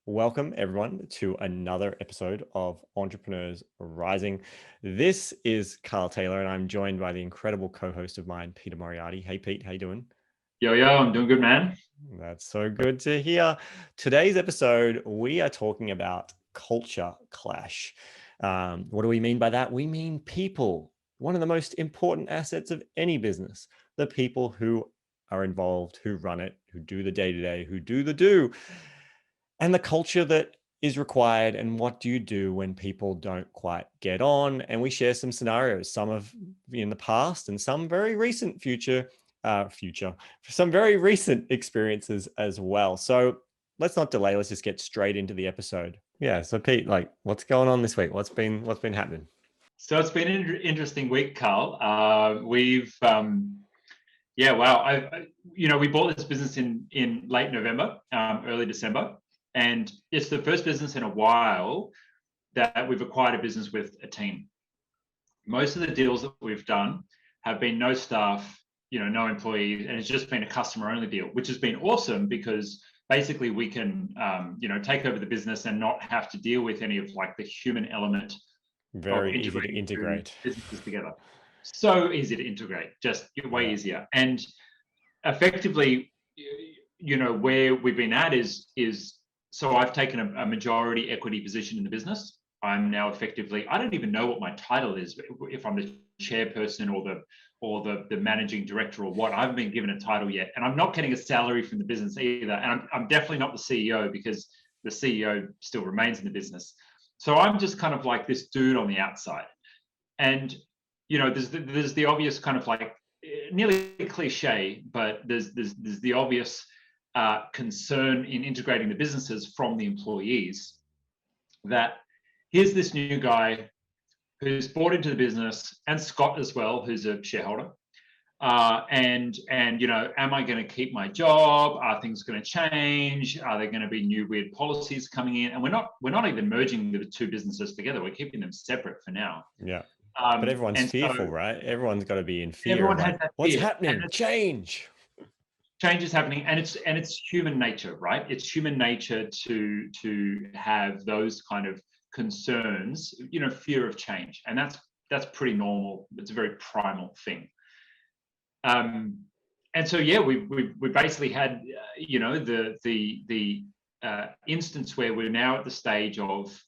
Welcome everyone to another episode of Entrepreneurs Rising. This is Carl Taylor and I'm joined by the incredible co-host of mine, Peter Moriarty. Hey Pete, how you doing? Yo, I'm doing good, man. That's so good to hear. Today's episode, we are talking about culture clash. What do we mean by that? We mean people. One of the most important assets of any business, the people who are involved, who run it, who do the day-to-day, who do the do. And the culture that is required, and what do you do when people don't quite get on? And we share some scenarios, some of in the past and some very recent some very recent experiences as well. So let's not delay, let's just get straight into the episode. Yeah, so Pete, like, what's going on this week? What's been happening? So it's been an interesting week, Carl. We bought this business in late November, early December, and it's the first business in a while that we've acquired a business with a team. Most of the deals that we've done have been no staff, no employees, and it's just been a customer-only deal, which has been awesome because basically we can, take over the business and not have to deal with any of like the human element. Very easy to integrate businesses together. So easy to integrate, just way easier. And effectively, where we've been at is so I've taken a majority equity position in the business. I'm now effectively, I don't even know what my title is, if I'm the chairperson or the managing director or what. I haven't been given a title yet, and I'm not getting a salary from the business either. And I'm definitely not the CEO because the CEO still remains in the business. So I'm just kind of like this dude on the outside. And, there's the obvious kind of like nearly cliche, but there's the obvious concern in integrating the businesses from the employees that here's this new guy who's bought into the business, and Scott as well, who's a shareholder. Am I going to keep my job? Are things going to change? Are there going to be new weird policies coming in? And we're not even merging the two businesses together. We're keeping them separate for now. Yeah. But everyone's fearful, right? Everyone's got to be in fear. Everyone has that what's fear. happening? Change is happening, and it's human nature, right? It's human nature to have those kind of concerns, fear of change, and that's pretty normal. It's a very primal thing. And so we basically had the instance where we're now at the stage of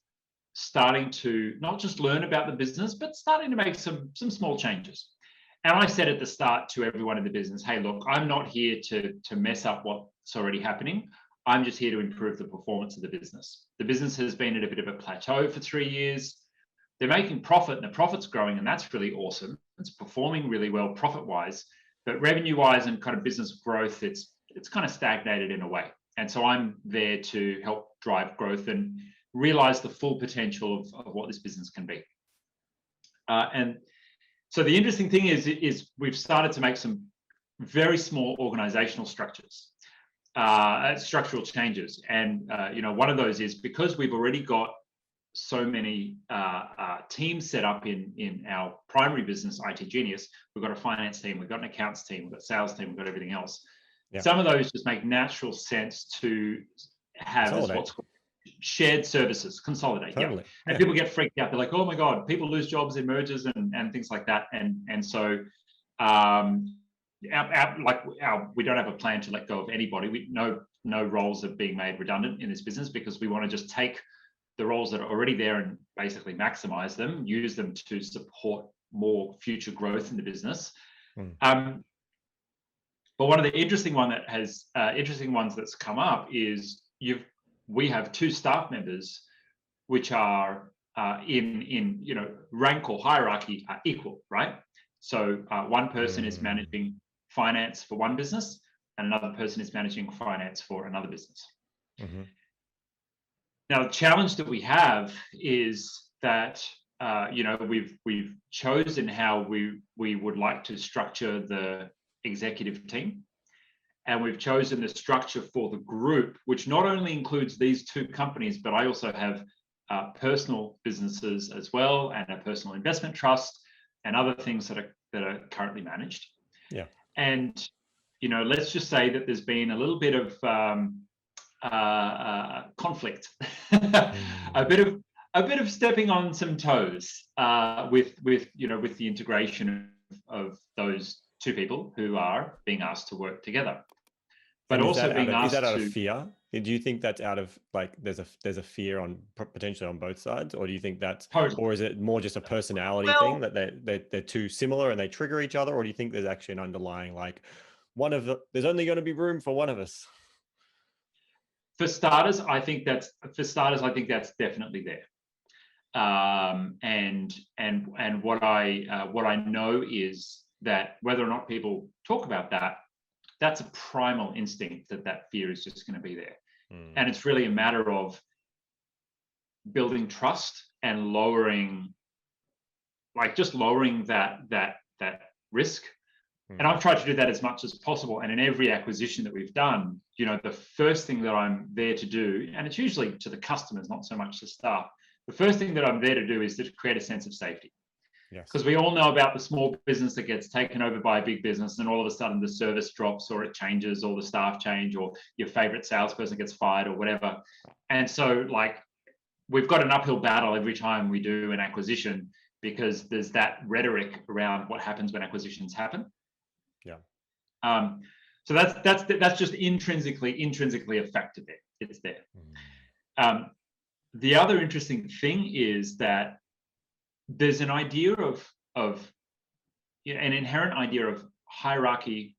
starting to not just learn about the business, but starting to make some small changes. And I said at the start to everyone in the business, hey, look, I'm not here to mess up what's already happening. I'm just here to improve the performance of the business. The business has been at a bit of a plateau for 3 years. They're making profit and the profit's growing, and that's really awesome. It's performing really well profit-wise, but revenue-wise and kind of business growth, it's kind of stagnated in a way. And so I'm there to help drive growth and realize the full potential of what this business can be. And so the interesting thing is we've started to make some very small organizational structures, structural changes. And, one of those is because we've already got so many teams set up in our primary business, IT Genius. We've got a finance team, we've got an accounts team, we've got a sales team, we've got everything else. Yeah. Some of those just make natural sense to have as what's called shared services, consolidate. Totally. Yeah. And people get freaked out. They're like, oh my God, people lose jobs in mergers and things like that. And so we don't have a plan to let go of anybody. No roles are being made redundant in this business because we want to just take the roles that are already there and basically maximize them, use them to support more future growth in the business. But one of the interesting ones that's come up is we have 2 staff members which are in rank or hierarchy are equal, right? So one person is managing finance for one business and another person is managing finance for another business. Mm-hmm. Now, the challenge that we have is that we've chosen how we would like to structure the executive team, and we've chosen the structure for the group, which not only includes these 2 companies, but I also have personal businesses as well, and a personal investment trust, and other things that are currently managed. Yeah. And let's just say that there's been a little bit of conflict, Mm. a bit of stepping on some toes with with the integration of those two people who are being asked to work together, but And also being is that asked out of to. fear? Do you think that's out of like there's a fear on potentially on both sides, or do you think that's, Totally. or is it more just a personality thing Well, that they're too similar and they trigger each other, or do you think there's actually an underlying like there's only going to be room for one of us? for starters, I think that's definitely there. And what I know is that whether or not people talk about that, that's a primal instinct that fear is just going to be there, Mm. and it's really a matter of building trust and lowering, just lowering that risk. And Mm. I've tried to do that as much as possible. And in every acquisition that we've done, the first thing that I'm there to do, and it's usually to the customers, not so much the staff, the first thing that I'm there to do is to create a sense of safety. Yes. Because we all know about the small business that gets taken over by a big business, and all of a sudden the service drops, or it changes, or the staff change, or your favorite salesperson gets fired, or whatever. And so, we've got an uphill battle every time we do an acquisition, because there's that rhetoric around what happens when acquisitions happen. Yeah. Um, so that's just intrinsically a factor there. It's there. Mm. The other interesting thing is that there's an idea of an inherent idea of hierarchy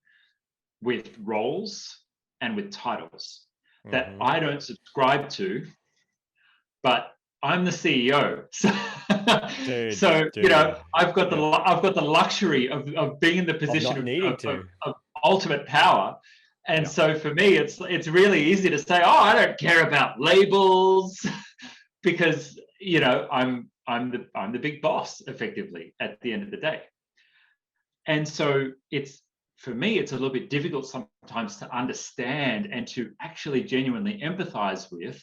with roles and with titles that Mm-hmm. I don't subscribe to, but I'm the CEO. Dude, So dude. I've got Yep. the luxury of being in the Of position not needing to. of ultimate power. And Yeah. so for me, it's really easy to say, oh, I don't care about labels, because I'm the big boss effectively at the end of the day. And so for me, it's a little bit difficult sometimes to understand and to actually genuinely empathize with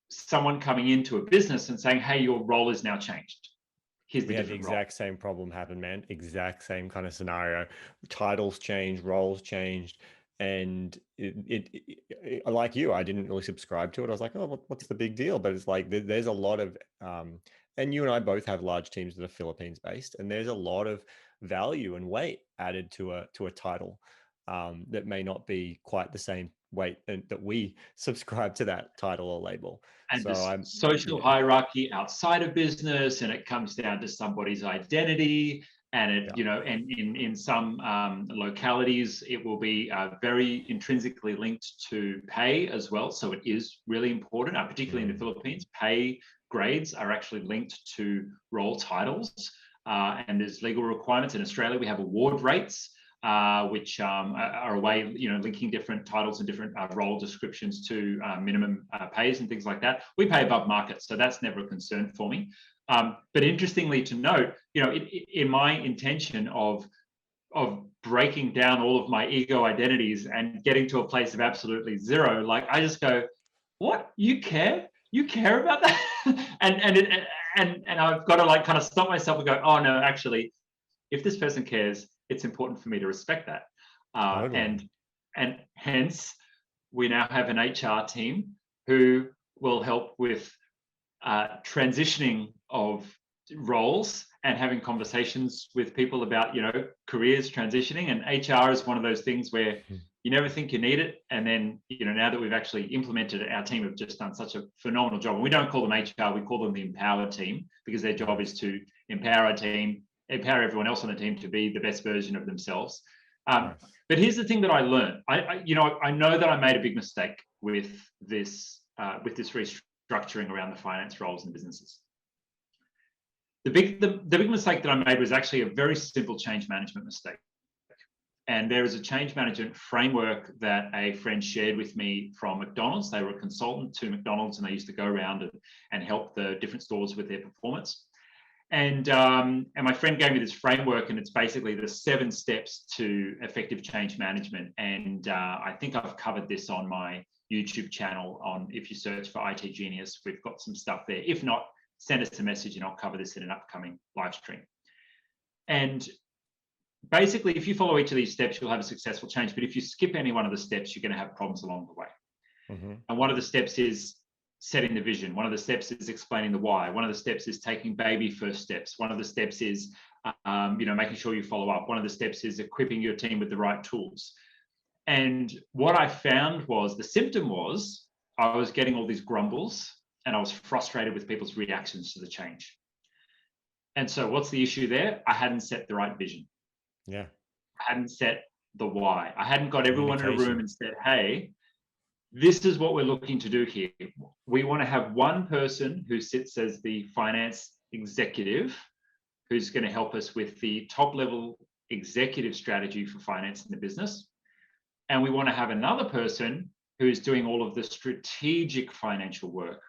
someone coming into a business and saying, hey, your role is now changed. Here's the We had the different role. exact same problem happen, man. Exact same kind of scenario. Titles changed, roles changed, and like you, I didn't really subscribe to it. I was like, oh, what's the big deal? But it's like there's a lot of, and you and I both have large teams that are Philippines based, and there's a lot of value and weight added to a title that may not be quite the same weight that we subscribe to that title or label. And So this I'm, social yeah, hierarchy outside of business, and it comes down to somebody's identity. And yeah. and in some localities, it will be very intrinsically linked to pay as well. So it is really important, particularly in the Mm. Philippines. Pay grades are actually linked to role titles, and there's legal requirements. In Australia, we have award rates, which are a way, linking different titles and different role descriptions to minimum pays and things like that. We pay above market, so that's never a concern for me. But interestingly to note, in my intention of breaking down all of my ego identities and getting to a place of absolutely zero, I just go, what? You care? You care about that? and I've got to kind of stop myself and go, oh no, actually, if this person cares, it's important for me to respect that. Totally. And hence, we now have an HR team who will help with transitioning of roles and having conversations with people about careers transitioning. And HR is one of those things where you never think you need it, and then now that we've actually implemented it, our team have just done such a phenomenal job. And we don't call them HR, we call them the Empower team, because their job is to empower a team, empower everyone else on the team to be the best version of themselves. Nice. But here's the thing that I learned. I know that I made a big mistake with this restructuring around the finance roles in businesses. The big mistake that I made was actually a very simple change management mistake. And there is a change management framework that a friend shared with me from McDonald's. They were a consultant to McDonald's, and they used to go around and help the different stores with their performance. And my friend gave me this framework, and it's basically the 7 steps to effective change management. And I think I've covered this on my YouTube channel. If you search for IT Genius, we've got some stuff there. If not, send us a message and I'll cover this in an upcoming live stream. And basically, if you follow each of these steps, you'll have a successful change. But if you skip any one of the steps, you're going to have problems along the way. Mm-hmm. And one of the steps is setting the vision. One of the steps is explaining the why. One of the steps is taking baby first steps. One of the steps is, making sure you follow up. One of the steps is equipping your team with the right tools. And what I found was the symptom was I was getting all these grumbles and I was frustrated with people's reactions to the change. And so what's the issue there? I hadn't set the right vision. Yeah. I hadn't set the why. I hadn't got everyone in a room Communication. and said, hey, this is what we're looking to do here. We want to have one person who sits as the finance executive who's going to help us with the top level executive strategy for finance in the business. And we want to have another person who's doing all of the strategic financial work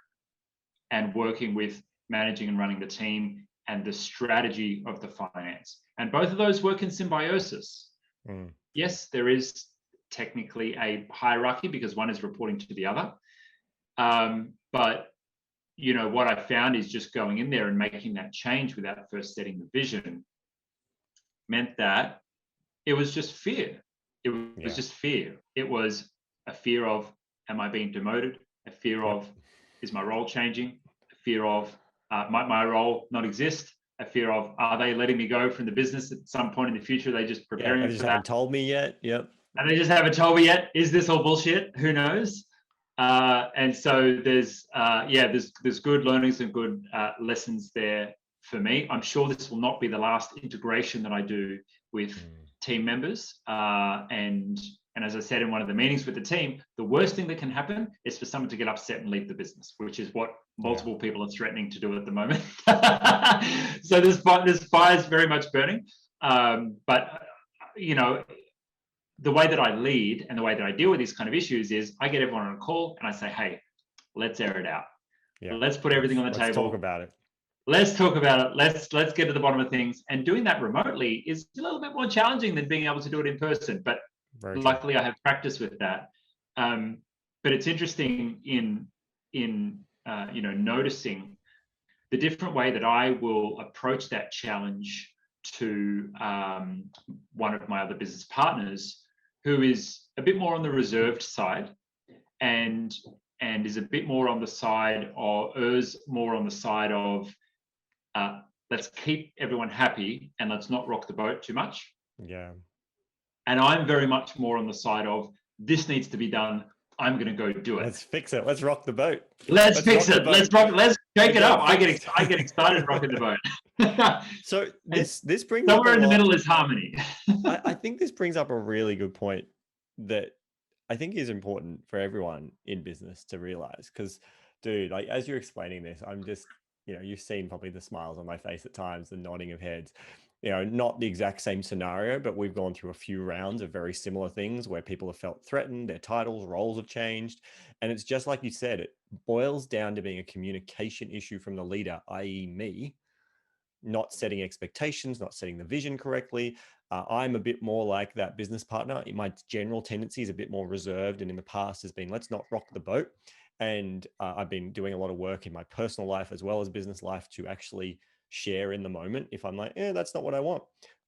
and working with managing and running the team and the strategy of the finance. And both of those work in symbiosis. Mm. Yes, there is technically a hierarchy because one is reporting to the other. But what I found is just going in there and making that change without first setting the vision meant that it was just fear. It was just fear. It was a fear of, am I being demoted? A fear of, is my role changing? A fear of, might my role not exist? A fear of, are they letting me go from the business at some point in the future? Are they just preparing they for just that? haven't told me yet. Yep. And they just haven't told me yet. Is this all bullshit? Who knows? And so there's good learnings and good lessons there for me. I'm sure this will not be the last integration that I do with team members. And as I said in one of the meetings with the team, the worst thing that can happen is for someone to get upset and leave the business, which is what multiple people are threatening to do at the moment. So this fire is very much burning. But the way that I lead and the way that I deal with these kind of issues is I get everyone on a call and I say, hey, let's air it out. Yeah. Let's put everything on the table. Let's talk about it. Let's talk about it. Let's get to the bottom of things. And doing that remotely is a little bit more challenging than being able to do it in person. But luckily, I have practice with that. But it's interesting in noticing the different way that I will approach that challenge to one of my other business partners, who is a bit more on the reserved side, and is a bit more on the side of let's keep everyone happy and let's not rock the boat too much. Yeah. And I'm very much more on the side of this needs to be done. I'm going to go do it. Let's fix it. Let's rock the boat. Let's fix it. Let's shake it up. I get excited rocking the boat. So this brings somewhere up in the middle is harmony. I think this brings up a really good point that I think is important for everyone in business to realize. Because, dude, like as you're explaining this, I'm just, you've seen probably the smiles on my face at times, the nodding of heads. Not the exact same scenario, but we've gone through a few rounds of very similar things where people have felt threatened, their titles, roles have changed. And it's just like you said, it boils down to being a communication issue from the leader, i.e. me, not setting expectations, not setting the vision correctly. I'm a bit more like that business partner. My general tendency is a bit more reserved, and in the past has been, let's not rock the boat. And I've been doing a lot of work in my personal life as well as business life to actually share in the moment. If I'm like, that's not what I want,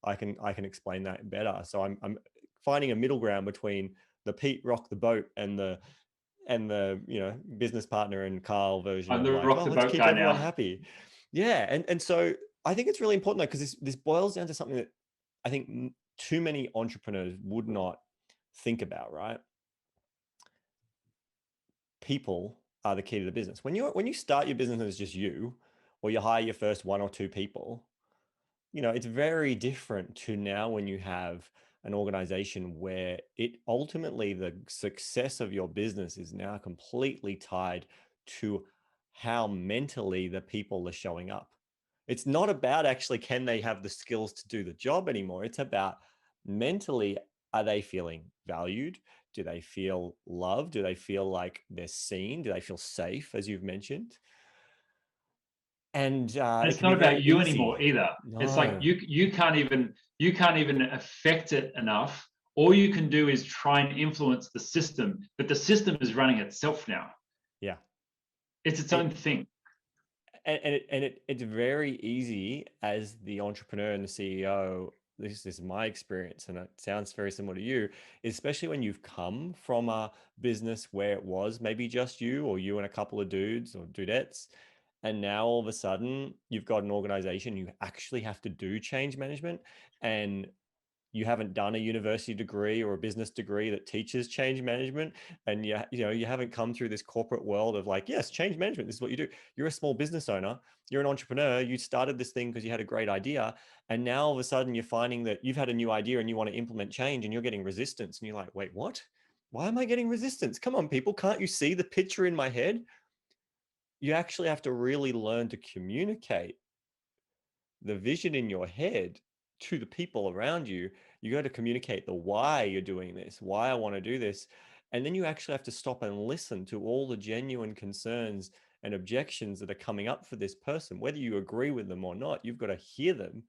I can explain that better. So I'm finding a middle ground between the Pete rock the boat and the business partner and Carl version of like, let's keep everyone happy. Yeah. And so I think it's really important though, because this boils down to something that I think too many entrepreneurs would not think about, right? People are the key to the business. When you start your business as just you, or you hire your first one or two people, it's very different to now when you have an organization where it ultimately, the success of your business is now completely tied to how mentally the people are showing up. It's not about actually, can they have the skills to do the job anymore? It's about mentally, are they feeling valued? Do they feel loved? Do they feel like they're seen? Do they feel safe, as you've mentioned? And it's not about you anymore either. No. It's like you can't even affect it enough. All you can do is try and influence the system, but the system is running itself now. Yeah, it's its own thing. And it's very easy as the entrepreneur and the CEO this is my experience, and it sounds very similar to you, especially when you've come from a business where it was maybe just you or you and a couple of dudes or dudettes, and now all of a sudden you've got an organization, you actually have to do change management, and you haven't done a university degree or a business degree that teaches change management, and you haven't come through this corporate world of like, yes, change management, this is what you do. You're a small business owner, you're an entrepreneur, you started this thing because you had a great idea, and now all of a sudden you're finding that you've had a new idea and you want to implement change and you're getting resistance, and you're like, wait, what? Why am I getting resistance? Come on, people, can't you see the picture in my head? You actually have to really learn to communicate the vision in your head to the people around you. You got to communicate the why you're doing this, why I want to do this. And then you actually have to stop and listen to all the genuine concerns and objections that are coming up for this person, whether you agree with them or not. You've got to hear them.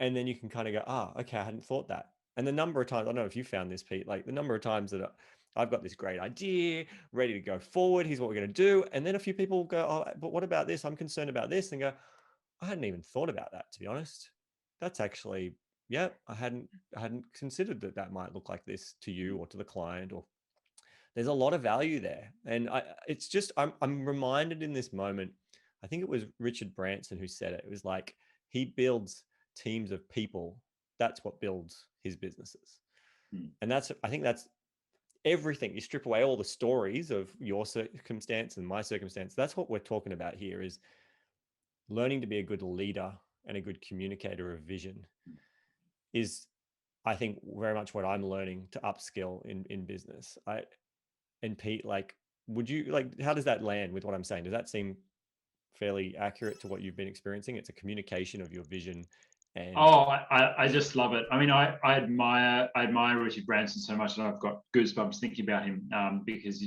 And then you can kind of go, okay, I hadn't thought that. And the number of times, I don't know if you found this, Pete, like the number of times that I've got this great idea, ready to go forward, here's what we're going to do. And then a few people go, oh, but what about this? I'm concerned about this. And go, I hadn't even thought about that, to be honest. That's actually, yeah, I hadn't considered that that might look like this to you or to the client. Or there's a lot of value there. And it's just, I'm reminded in this moment, I think it was Richard Branson who said it. It was like, he builds teams of people. That's what builds his businesses. And I think that's everything. You strip away all the stories of your circumstance and my circumstance. That's what we're talking about here, is learning to be a good leader and a good communicator of vision is, I think, very much what I'm learning to upskill in business. And Pete, like, would you like, how does that land with what I'm saying? Does that seem fairly accurate to what you've been experiencing? It's a communication of your vision. And I just love it. I mean, I admire Richard Branson so much, and I've got goosebumps thinking about him, because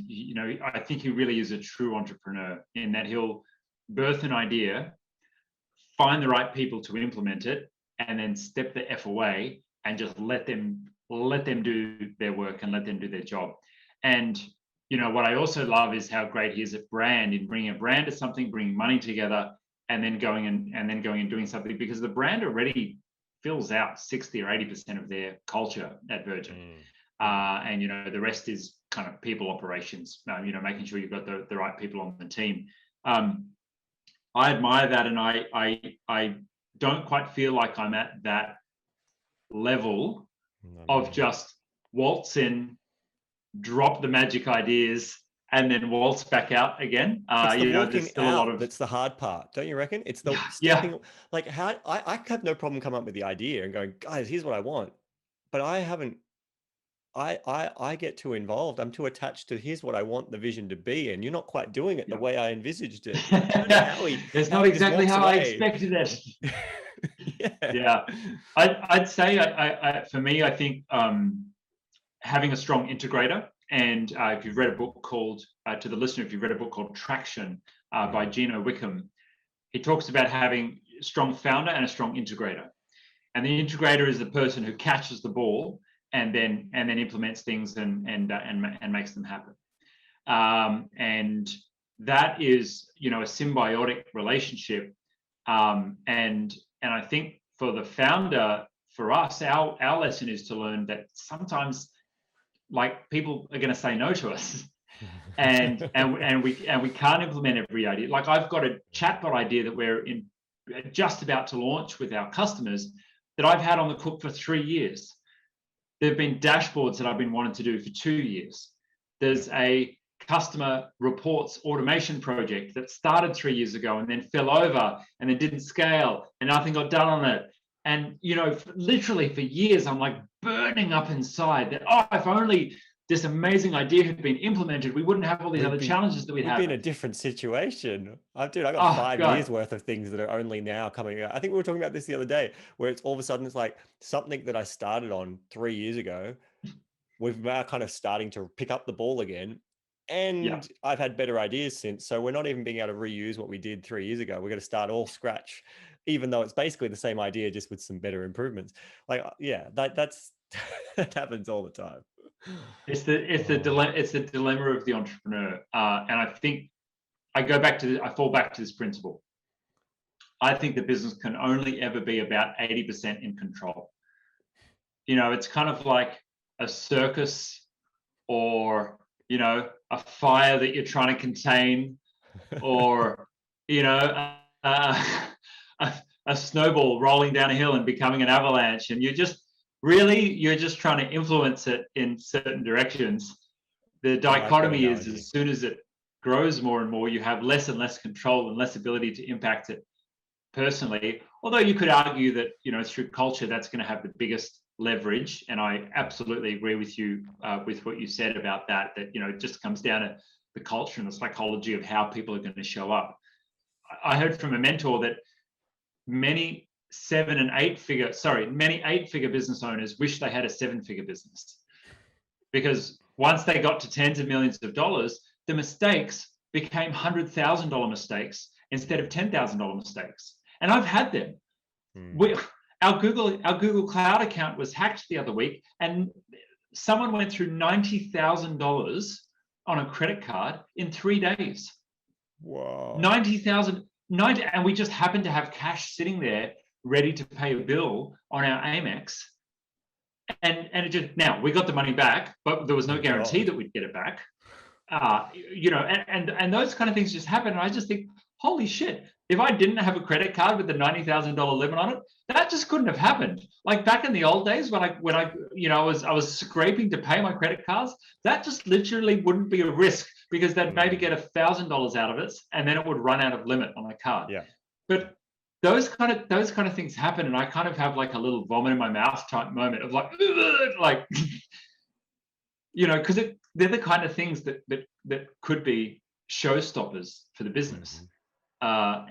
I think he really is a true entrepreneur in that he'll birth an idea, find the right people to implement it, and then step the F away and just let them do their work and let them do their job. And what I also love is how great he is at brand, in bringing a brand to something, bringing money together, and then going and doing something, because the brand already fills out 60 or 80% of their culture at Virgin. And the rest is kind of people operations, making sure you've got the right people on the team. I admire that, and I don't quite feel like I'm at that level of just waltz in, drop the magic ideas, and then waltz back out again. It's the walking there's still a lot of, that's the hard part, don't you reckon? It's the yeah. Like, how I have no problem coming up with the idea and going, guys, here's what I want, but I haven't. I get too involved. I'm too attached to here's what I want the vision to be, and you're not quite doing it the way I envisaged it. It's not exactly how I expected it. Yeah. I'd say, for me, I think having a strong integrator, and if you've read a book called, to the listener, if you've read a book called Traction by Gino Wickham, he talks about having a strong founder and a strong integrator. And the integrator is the person who catches the ball and then implements things and makes them happen. And that is, a symbiotic relationship. And I think for the founder, for us, our lesson is to learn that sometimes, like, people are going to say no to us, and we can't implement every idea. Like, I've got a chatbot idea that we're just about to launch with our customers that I've had on the cook for 3 years. There have been dashboards that I've been wanting to do for 2 years. There's a customer reports automation project that started 3 years ago and then fell over and then didn't scale and nothing got done on it. And, literally for years, I'm like burning up inside that, if only this amazing idea had been implemented, we wouldn't have all these other challenges that we'd have. We'd be in a different situation. I got 5 years worth of things that are only now coming out. I think we were talking about this the other day, where it's all of a sudden, it's like something that I started on 3 years ago, we've now kind of starting to pick up the ball again. And I've had better ideas since. So we're not even being able to reuse what we did 3 years ago. We're going to start all scratch, even though it's basically the same idea, just with some better improvements. Like, that's that happens all the time. It's the dilemma of the entrepreneur, and I think I fall back to this principle. I think the business can only ever be about 80% in control. It's kind of like a circus, or, a fire that you're trying to contain, or, a, a snowball rolling down a hill and becoming an avalanche. And you're just trying to influence it in certain directions. The I like that dichotomy is, analogy. as soon as it grows more and more, you have less and less control and less ability to impact it personally. Although you could argue that, through culture, that's going to have the biggest leverage. And I absolutely agree with you with what you said about that, it just comes down to the culture and the psychology of how people are going to show up. I heard from a mentor that many many 8-figure business owners wish they had a 7-figure business, because once they got to tens of millions of dollars, the mistakes became $100,000 mistakes instead of $10,000 mistakes. And I've had them. Our Google Cloud account was hacked the other week, and someone went through $90,000 on a credit card in 3 days. Whoa. 90,000, and we just happened to have cash sitting there ready to pay a bill on our Amex. And it just, now we got the money back, but there was no guarantee that we'd get it back. And those kind of things just happen. And I just think, holy shit, if I didn't have a credit card with the $90,000 limit on it, that just couldn't have happened. Like back in the old days when I was scraping to pay my credit cards, that just literally wouldn't be a risk, because they'd maybe get $1,000 out of it, and then it would run out of limit on the card. Yeah. But those kind of things happen, and I kind of have like a little vomit in my mouth type moment of like because they're the kind of things that could be showstoppers for the business. I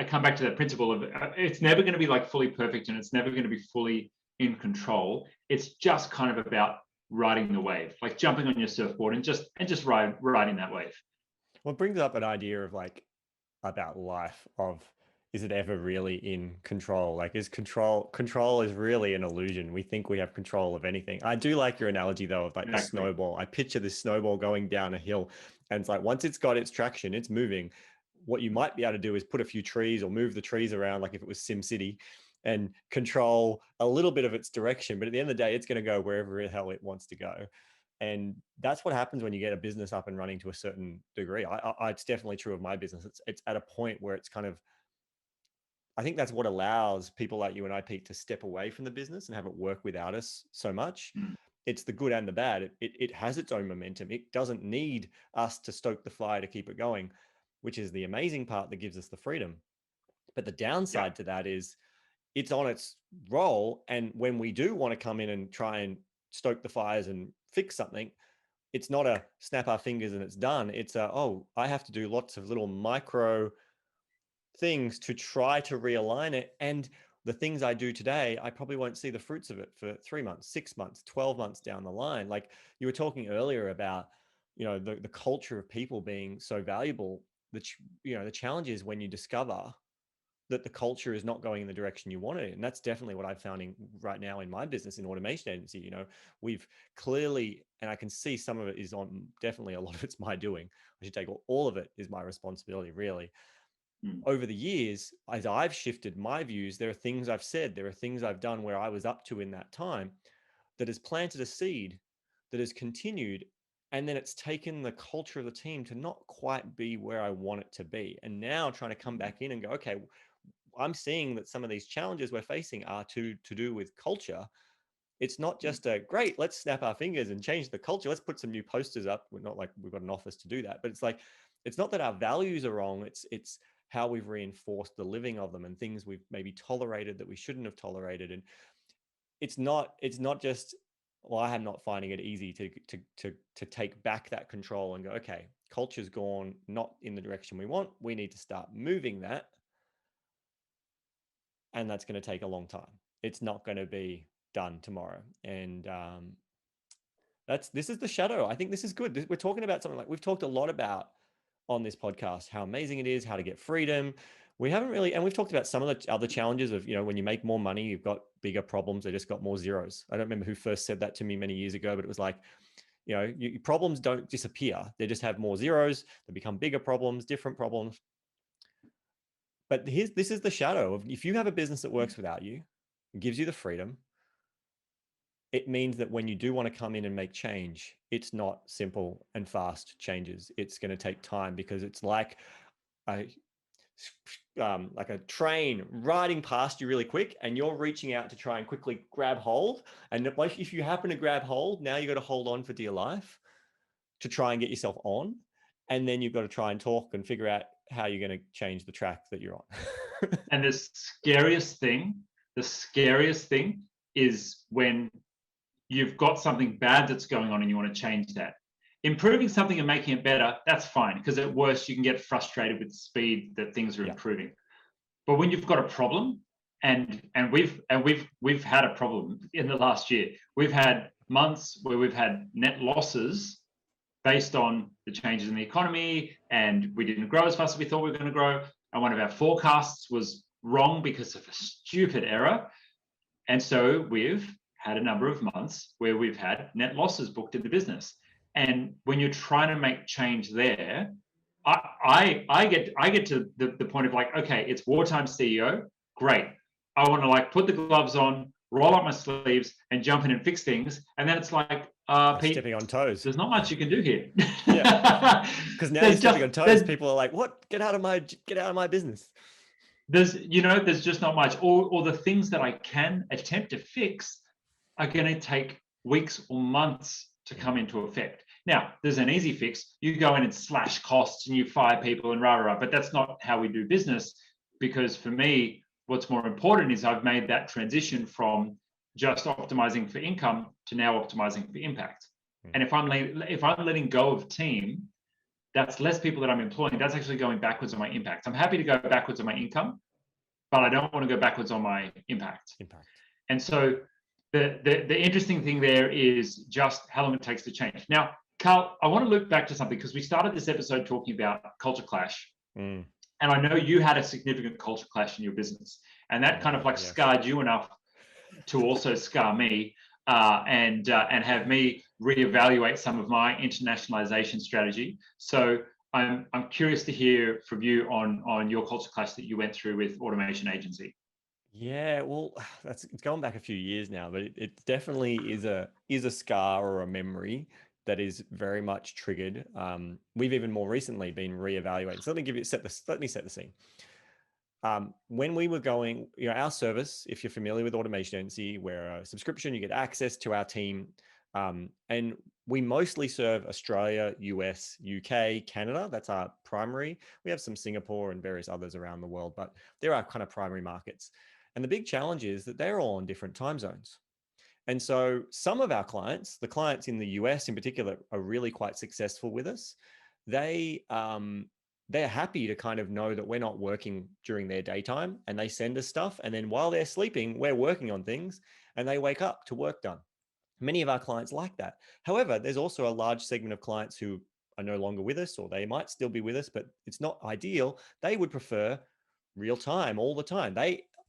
come back to that principle of it's never going to be like fully perfect, and it's never going to be fully in control. It's just kind of about riding the wave, like jumping on your surfboard and just riding that wave. Well, it brings up an idea of like about life of, is it ever really in control? Like, is control is really an illusion. We think we have control of anything. I do like your analogy though of like the snowball. I picture this snowball going down a hill, and it's like once it's got its traction, it's moving. What you might be able to do is put a few trees or move the trees around, like if it was Sim City, and control a little bit of its direction. But at the end of the day, it's going to go wherever the hell it wants to go. And that's what happens when you get a business up and running to a certain degree. It's definitely true of my business. It's at a point where it's kind of, I think that's what allows people like you and I, Pete, to step away from the business and have it work without us so much. It's the good and the bad. It has its own momentum. It doesn't need us to stoke the fire to keep it going, which is the amazing part that gives us the freedom. But the downside to that is it's on its roll. And when we do want to come in and try and stoke the fires and fix something, it's not a snap our fingers and it's done. It's I have to do lots of little micro things to try to realign it. And the things I do today, I probably won't see the fruits of it for 3 months, 6 months, 12 months down the line. Like you were talking earlier about, the culture of people being so valuable. The challenge is when you discover that the culture is not going in the direction you want it. And that's definitely what I'm finding right now in my business in automation agency. We've clearly, and I can see some of it is on, definitely a lot of it's my doing. I should take all of it is my responsibility, really. Over the years, as I've shifted my views, there are things I've said, there are things I've done where I was up to in that time that has planted a seed that has continued. And then it's taken the culture of the team to not quite be where I want it to be. And now trying to come back in and go, okay, I'm seeing that some of these challenges we're facing are to do with culture. It's not just a great, let's snap our fingers and change the culture. Let's put some new posters up. We're not like we've got an office to do that, but it's like, it's not that our values are wrong. It's how we've reinforced the living of them and things we've maybe tolerated that we shouldn't have tolerated. And it's not just, well, I am not finding it easy to take back that control and go, okay, culture's gone not in the direction we want. We need to start moving that. And that's going to take a long time. It's not going to be done tomorrow. And this is the shadow. I think this is good. We're talking about something like we've talked a lot about on this podcast, how amazing it is, how to get freedom. We haven't really, and we've talked about some of the other challenges of, when you make more money, you've got bigger problems. They just got more zeros. I don't remember who first said that to me many years ago, but it was like, your problems don't disappear. They just have more zeros. They become bigger problems, different problems. But this is the shadow of, if you have a business that works without you, gives you the freedom, it means that when you do want to come in and make change, it's not simple and fast changes. It's going to take time, because it's a like a train riding past you really quick, and you're reaching out to try and quickly grab hold. And if you happen to grab hold, now you've got to hold on for dear life to try and get yourself on. And then you've got to try and talk and figure out how you're going to change the track that you're on. And the scariest thing is when you've got something bad that's going on and you want to change that. Improving something and making it better, that's fine, because at worst you can get frustrated with the speed that things are improving. But when you've got a problem, and we've had a problem in the last year. We've had months where we've had net losses based on the changes in the economy, and we didn't grow as fast as we thought we were going to grow. And one of our forecasts was wrong because of a stupid error. And so we've had a number of months where we've had net losses booked in the business. And when you're trying to make change there, I get to the point of like, okay, it's wartime CEO, great. I want to like put the gloves on, roll up my sleeves, and jump in and fix things. And then it's like, Pete, stepping on toes. there's not much you can do here. Yeah, because now you're stepping on toes. People are like, "What? Get out of my business." There's just not much, or the things that I can attempt to fix are going to take weeks or months to come into effect. Now, there's an easy fix. You go in and slash costs and you fire people and rah, rah, rah, but that's not how we do business, because for me, what's more important is I've made that transition from just optimizing for income to now optimizing for impact. And if I'm letting go of team, that's less people that I'm employing. That's actually going backwards on my impact. I'm happy to go backwards on my income, but I don't want to go backwards on my impact. And so the interesting thing there is just how long it takes to change. Now, Carl, I want to look back to something, because we started this episode talking about culture clash. And I know you had a significant culture clash in your business, and that kind of like scarred you enough to also scar me, and have me reevaluate some of my internationalization strategy. So I'm curious to hear from you on your culture clash that you went through with Automation Agency. Yeah, well, it's going back a few years now, but it definitely is a scar or a memory that is very much triggered. We've even more recently been reevaluating. So let me set the scene. When we were going, our service, if you're familiar with Automation Agency, we're a subscription, you get access to our team. And we mostly serve Australia, US, UK, Canada. That's our primary. We have some Singapore and various others around the world, but they're our kind of primary markets. And the big challenge is that they're all in different time zones. And so some of our clients, the clients in the US in particular, are really quite successful with us. They're happy to kind of know that we're not working during their daytime, and they send us stuff. And then while they're sleeping, we're working on things, and they wake up to work done. Many of our clients like that. However, there's also a large segment of clients who are no longer with us, or they might still be with us, but it's not ideal. They would prefer real time all the time.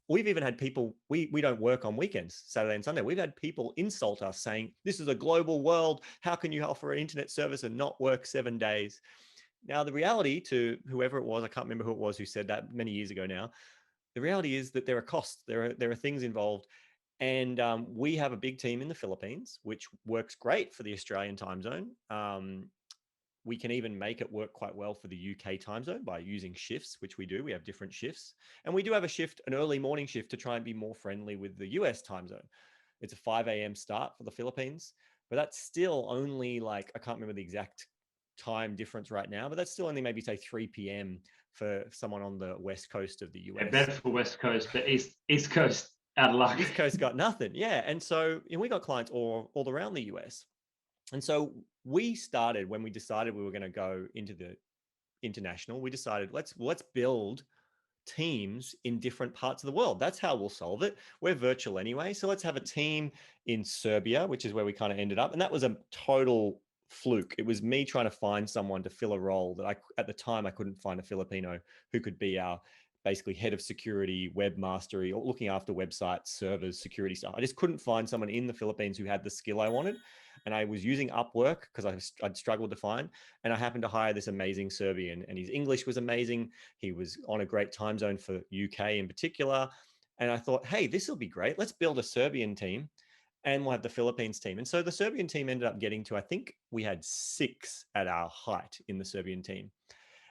We've even had people, we don't work on weekends, Saturday and Sunday. We've had people insult us saying, this is a global world. How can you offer an internet service and not work 7 days? Now, the reality, to whoever it was, I can't remember who it was who said that many years ago now, the reality is that there are costs, there are things involved. And we have a big team in the Philippines, which works great for the Australian time zone. We can even make it work quite well for the UK time zone by using shifts, which we do. We have different shifts. And we do have an early morning shift to try and be more friendly with the US time zone. It's a 5 a.m. start for the Philippines, but that's still only like, I can't remember the exact time difference right now, but that's still only maybe say 3 p.m. for someone on the west coast of the US. Better for West Coast, but East Coast out of luck. East Coast got nothing. Yeah. And so we got clients all around the US. And so we started, when we decided we were going to go into the international, we decided let's build teams in different parts of the world. That's how we'll solve it. We're virtual anyway. So let's have a team in Serbia, which is where we kind of ended up. And that was a total fluke. It was me trying to find someone to fill a role that at the time I couldn't find a Filipino who could be our basically head of security, webmastery, or looking after websites, servers, security stuff. I just couldn't find someone in the Philippines who had the skill I wanted. and I was using Upwork because I'd struggled to find, and I happened to hire this amazing Serbian, and his English was amazing. He was on a great time zone for UK in particular. And I thought, hey, this will be great. Let's build a Serbian team and we'll have the Philippines team. And so the Serbian team ended up getting to, I think we had 6 at our height in the Serbian team.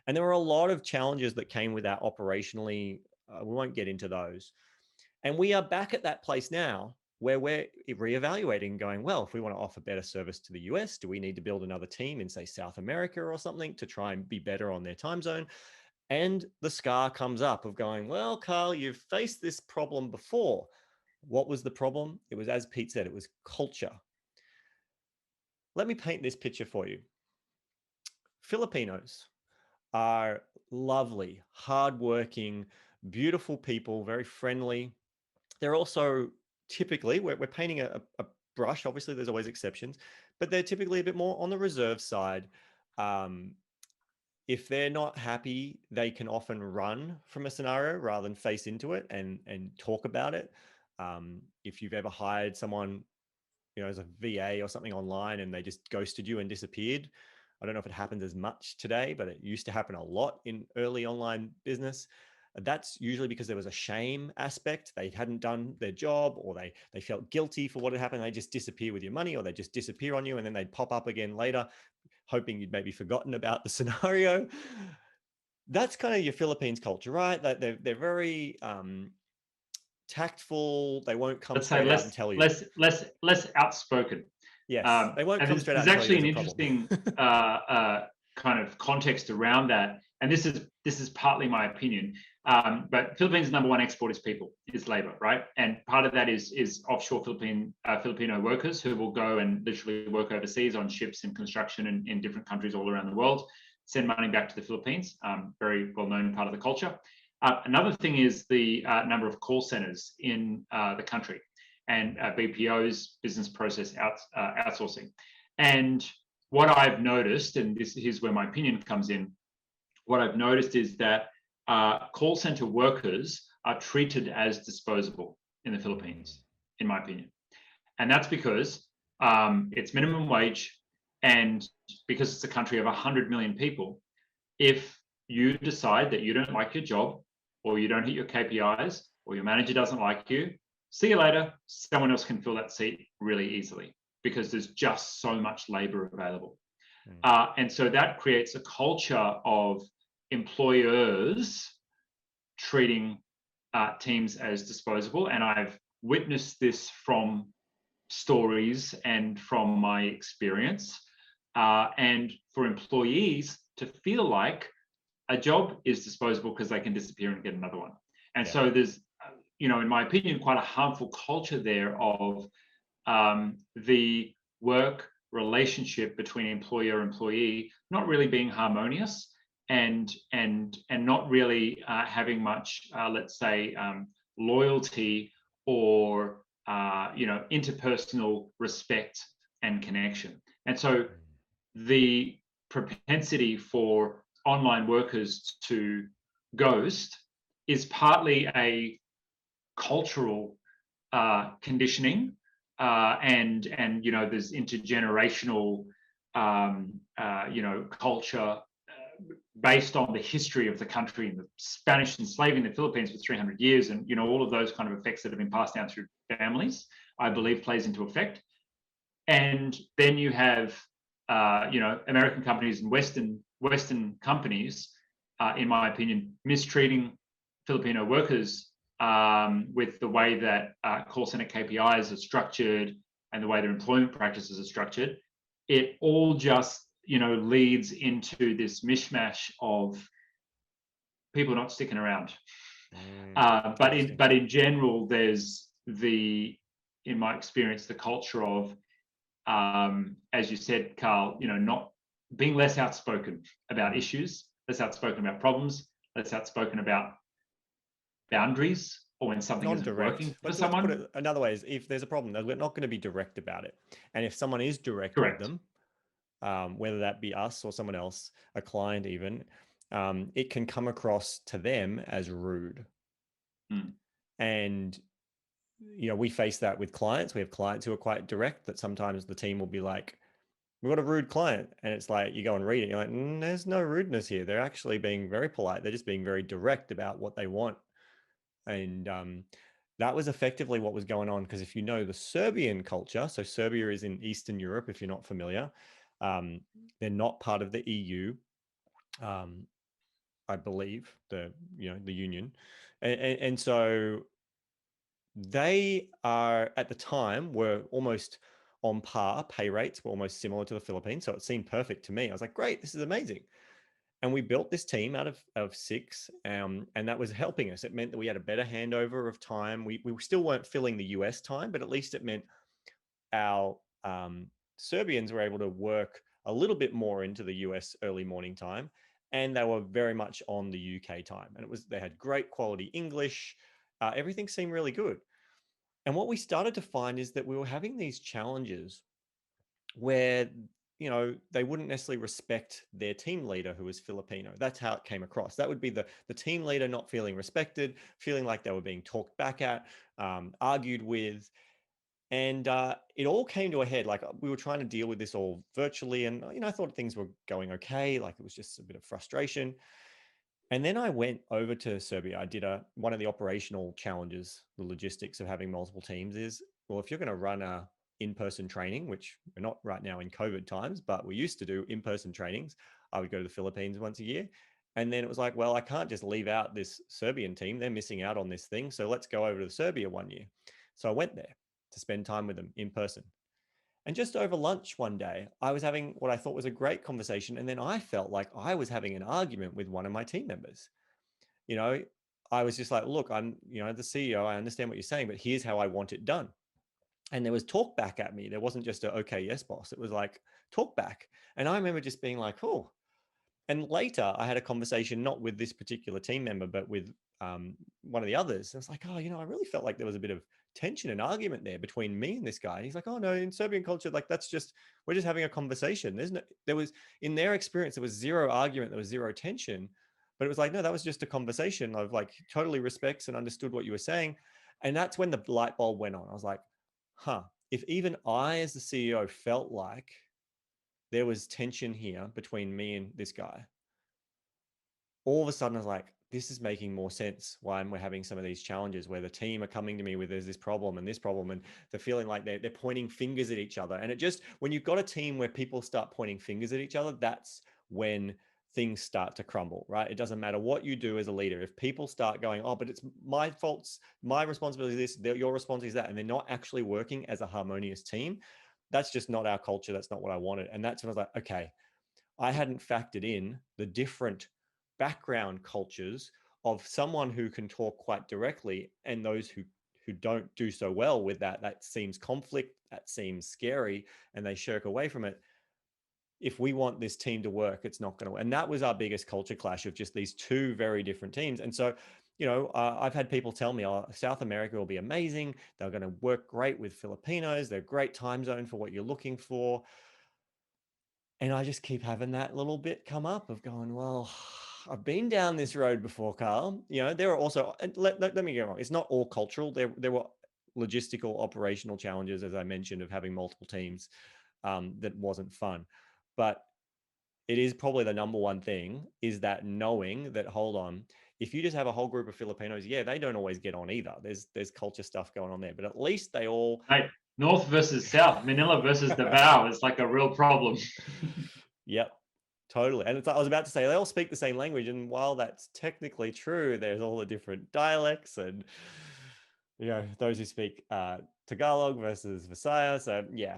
And there were a lot of challenges that came with that operationally. We won't get into those. And we are back at that place now where we're reevaluating, going, well, if we want to offer better service to the US, do we need to build another team in, say, South America or something to try and be better on their time zone? And the scar comes up of going, well, Carl, you've faced this problem before. What was the problem? It was, as Pete said, it was culture. Let me paint this picture for you. Filipinos are lovely, hardworking, beautiful people, very friendly. They're also typically, we're painting a brush. Obviously, there's always exceptions, but they're typically a bit more on the reserve side. If they're not happy, they can often run from a scenario rather than face into it and talk about it. If you've ever hired someone, as a VA or something online and they just ghosted you and disappeared, I don't know if it happens as much today, but it used to happen a lot in early online business. That's usually because there was a shame aspect. They hadn't done their job, or they felt guilty for what had happened. They just disappear with your money, or they just disappear on you, and then they'd pop up again later, hoping you'd maybe forgotten about the scenario. That's kind of your Philippines culture, right? That they're very tactful. They won't come Let's say straight out and tell you. less outspoken. Yes, they won't And come straight out there's and tell you actually there's an a problem. interesting kind of context around that, and this is partly my opinion. But Philippines' number one export is people, is labor, right? And part of that is offshore Filipino workers who will go and literally work overseas on ships and construction in different countries all around the world, send money back to the Philippines. Very well known part of the culture. Another thing is the number of call centers in the country, and BPOs, business process outsourcing. And what I've noticed, and here's where my opinion comes in, what I've noticed is that call center workers are treated as disposable in the Philippines, in my opinion. And that's because it's minimum wage, and because it's a country of 100 million people, if you decide that you don't like your job, or you don't hit your KPIs, or your manager doesn't like you, see you later. Someone else can fill that seat really easily because there's just so much labor available. And so that creates a culture of employers treating teams as disposable. And I've witnessed this from stories and from my experience. And for employees to feel like a job is disposable because they can disappear and get another one. And so there's, in my opinion, quite a harmful culture there of the work relationship between employer and employee not really being harmonious, and not really having much, let's say, loyalty or interpersonal respect and connection. And so the propensity for online workers to ghost is partly a cultural conditioning, and there's intergenerational culture based on the history of the country and the Spanish enslaving the Philippines for 300 years, and all of those kind of effects that have been passed down through families, I believe, plays into effect. And then you have American companies and Western companies, in my opinion, mistreating Filipino workers with the way that call center KPIs are structured and the way their employment practices are structured. It all just leads into this mishmash of people not sticking around. But in general, there's in my experience, the culture of, as you said, Carl, not being less outspoken about issues, less outspoken about problems, less outspoken about boundaries, or when something isn't working for someone. Let's put it another way: is if there's a problem, they're not going to be direct about it. And if someone is direct with them, whether that be us or someone else, a client even, it can come across to them as rude. And we face that with clients. We have clients who are quite direct, that sometimes the team will be like, we've got a rude client. And it's like, you go and read it, you're like, there's no rudeness here. They're actually being very polite. They're just being very direct about what they want. And that was effectively what was going on. Because if you know the Serbian culture, so Serbia is in Eastern Europe, if you're not familiar, they're not part of the EU. I believe the union, and so they are, at the time, were almost on par. Pay rates were almost similar to the Philippines, so it seemed perfect to me. I was like, great, this is amazing. And we built this team out of six, and that was helping us. It meant that we had a better handover of time. We still weren't filling the US time, but at least it meant our Serbians were able to work a little bit more into the US early morning time, and they were very much on the UK time. And they had great quality English. Everything seemed really good. And what we started to find is that we were having these challenges where they wouldn't necessarily respect their team leader, who was Filipino. That's how it came across. That would be the team leader not feeling respected, feeling like they were being talked back at, argued with. And it all came to a head. Like, we were trying to deal with this all virtually, and I thought things were going okay. Like, it was just a bit of frustration. And then I went over to Serbia. I did one of the operational challenges. The logistics of having multiple teams is, well, if you're going to run a in-person training, which we're not right now in COVID times, but we used to do in-person trainings, I would go to the Philippines once a year. And then it was like, well, I can't just leave out this Serbian team. They're missing out on this thing. So let's go over to Serbia one year. So I went there to spend time with them in person. And just over lunch one day, I was having what I thought was a great conversation. And then I felt like I was having an argument with one of my team members. You know, I was just like, look, I'm, the CEO. I understand what you're saying, but here's how I want it done. And there was talk back at me. There wasn't just a, okay, yes, boss. It was like talk back. And I remember just being like, oh. And later I had a conversation, not with this particular team member, but with one of the others. I was like, oh, I really felt like there was a bit of tension and argument there between me and this guy. And he's like, oh no, in Serbian culture, like we're just having a conversation. In their experience, there was zero argument, there was zero tension. But it was like, no, that was just a conversation of like totally respects and understood what you were saying. And that's when the light bulb went on. I was like, huh, if even I as the CEO felt like there was tension here between me and this guy, all of a sudden I was like, this is making more sense why we're having some of these challenges where the team are coming to me with there's this problem and this problem, and they're feeling like they're pointing fingers at each other. And it just, when you've got a team where people start pointing fingers at each other, that's when things start to crumble, right? It doesn't matter what you do as a leader. If people start going, oh, but it's my faults, my responsibility is this, your responsibility is that, and they're not actually working as a harmonious team, that's just not our culture. That's not what I wanted. And that's when I was like, okay, I hadn't factored in the different background cultures of someone who can talk quite directly and those who don't do so well with that. That seems conflict, that seems scary, and they shirk away from it. If we want this team to work, it's not going to work. And that was our biggest culture clash, of just these two very different teams. And so, I've had people tell me, oh, South America will be amazing. They're going to work great with Filipinos. They're a great time zone for what you're looking for. And I just keep having that little bit come up of going, well, I've been down this road before, Carl. There are also, let me get wrong, it's not all cultural. There were logistical, operational challenges, as I mentioned, of having multiple teams, that wasn't fun. But it is probably the number one thing, is that knowing that, hold on, if you just have a whole group of Filipinos, yeah, they don't always get on either. There's culture stuff going on there, but at least they all. Hey, North versus South, Manila versus Davao is like a real problem. Yep, totally. And I was about to say, they all speak the same language. And while that's technically true, there's all the different dialects and, those who speak Tagalog versus Visaya. So yeah,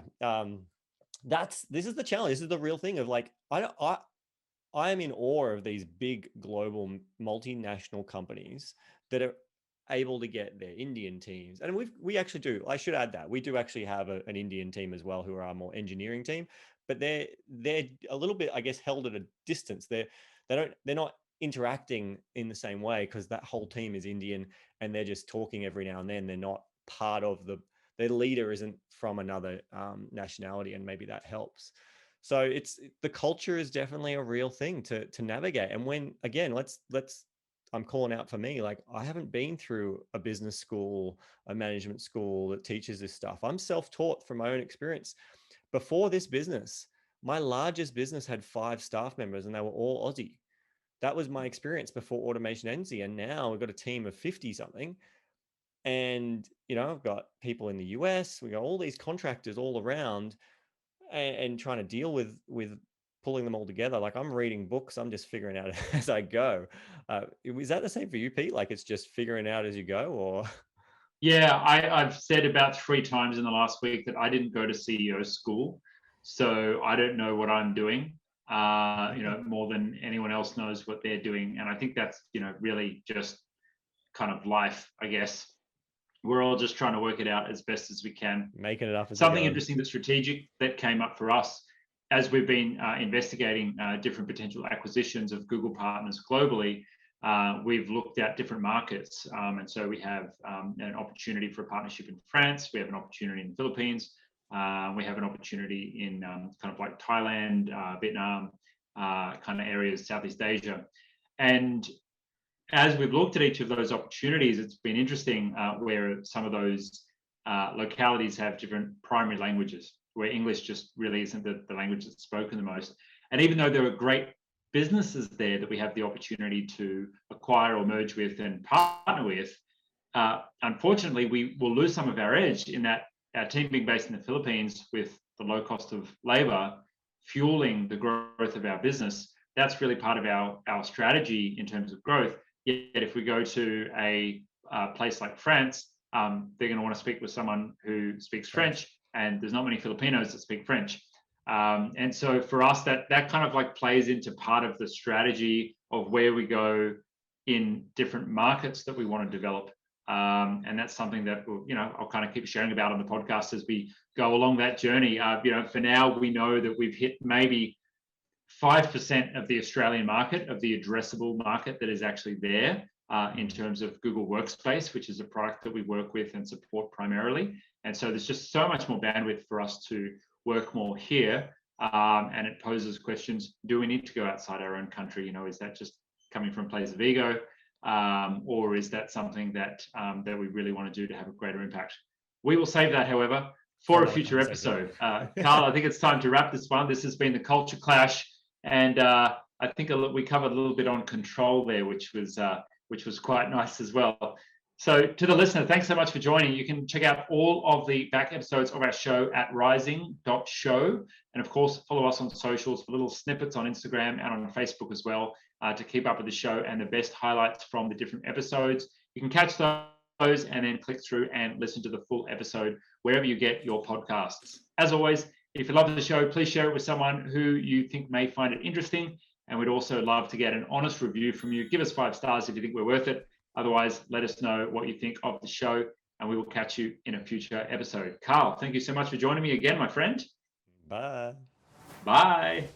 this is the challenge. This is the real thing of like, I am in awe of these big global multinational companies that are able to get their Indian teams. And we actually do. I should add that we do actually have an Indian team as well, who are our more engineering team, but they're a little bit, I guess, held at a distance. They're not interacting in the same way because that whole team is Indian, and they're just talking every now and then. They're not part of their leader isn't from another nationality, and maybe that helps. So it's, the culture is definitely a real thing to navigate. And when, again, let's I'm calling out for me. Like, I haven't been through a business school, a management school that teaches this stuff. I'm self-taught from my own experience. Before this business, my largest business had 5 staff members and they were all Aussie. That was my experience before Automation NZ. And now we've got a team of 50 something. And, I've got people in the US, we got all these contractors all around, and trying to deal with pulling them all together. Like, I'm reading books, I'm just figuring out as I go. Is that the same for you, Pete? Like, it's just figuring out as you go, or? Yeah, I've said about 3 times in the last week that I didn't go to CEO school, so I don't know what I'm doing. More than anyone else knows what they're doing, and I think that's really just kind of life, I guess. We're all just trying to work it out as best as we can. Making it up as we Something go. interesting that's strategic that came up for us as we've been investigating different potential acquisitions of Google partners globally. We've looked at different markets, and so we have an opportunity for a partnership in France. We have an opportunity in the Philippines. We have an opportunity in kind of like Thailand, Vietnam, kind of areas, Southeast Asia. And as we've looked at each of those opportunities, it's been interesting where some of those localities have different primary languages, where English just really isn't the language that's spoken the most. And even though there are great businesses there that we have the opportunity to acquire or merge with and partner with, unfortunately, we will lose some of our edge in that our team being based in the Philippines with the low cost of labor fueling the growth of our business. That's really part of our strategy in terms of growth. Yet if we go to a place like France, they're going to want to speak with someone who speaks French, and there's not many Filipinos that speak French. And so for us, that kind of like plays into part of the strategy of where we go in different markets that we want to develop. And that's something that I'll kind of keep sharing about on the podcast as we go along that journey. For now, we know that we've hit maybe 5% of the Australian market, of the addressable market that is actually there in terms of Google Workspace, which is a product that we work with and support primarily. And so there's just so much more bandwidth for us to work more here. And it poses questions, do we need to go outside our own country? Is that just coming from a place of ego? Or is that something that we really want to do to have a greater impact? We will save that, however, for a future episode. Carl, I think it's time to wrap this one. This has been the Culture Clash. And I think we covered a little bit on control there, which was quite nice as well. So to the listener, thanks so much for joining. You can check out all of the back episodes of our show at rising.show. And of course, follow us on socials for little snippets on Instagram and on Facebook as well to keep up with the show and the best highlights from the different episodes. You can catch those and then click through and listen to the full episode wherever you get your podcasts. As always, if you love the show, please share it with someone who you think may find it interesting. And we'd also love to get an honest review from you. Give us 5 stars if you think we're worth it. Otherwise, let us know what you think of the show, and we will catch you in a future episode. Carl, thank you so much for joining me again, my friend. Bye. Bye.